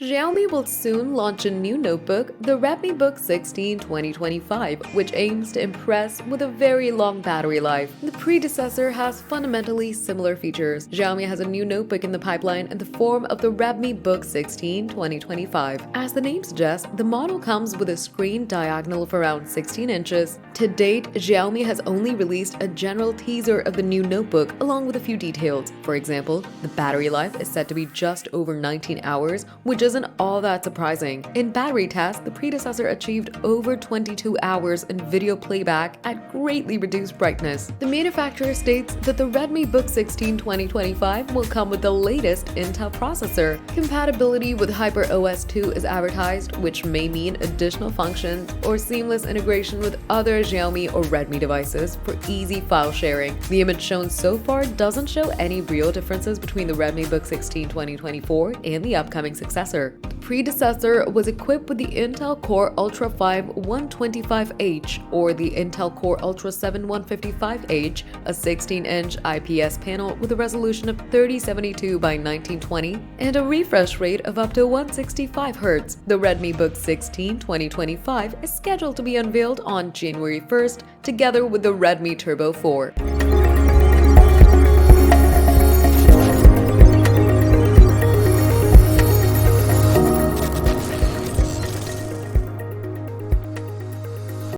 Xiaomi will soon launch a new notebook, the Redmi Book 16 2025, which aims to impress with a very long battery life. The predecessor has fundamentally similar features. Xiaomi has a new notebook in the pipeline in the form of the Redmi Book 16 2025. As the name suggests, the model comes with a screen diagonal of around 16 inches. To date, Xiaomi has only released a general teaser of the new notebook along with a few details. For example, the battery life is said to be just over 19 hours, which isn't all that surprising. In battery tests, the predecessor achieved over 22 hours in video playback at greatly reduced brightness. The manufacturer states that the Redmi Book 16 2025 will come with the latest Intel processor. Compatibility with HyperOS 2 is advertised, which may mean additional functions or seamless integration with other Xiaomi or Redmi devices for easy file sharing. The image shown so far doesn't show any real differences between the Redmi Book 16 2024 and the upcoming successor. The predecessor was equipped with the Intel Core Ultra 5 125H or the Intel Core Ultra 7 155H, a 16-inch IPS panel with a resolution of 3072 by 1920 and a refresh rate of up to 165 Hz. The Redmi Book 16 2025 is scheduled to be unveiled on January 1st, together with the Redmi Turbo 4.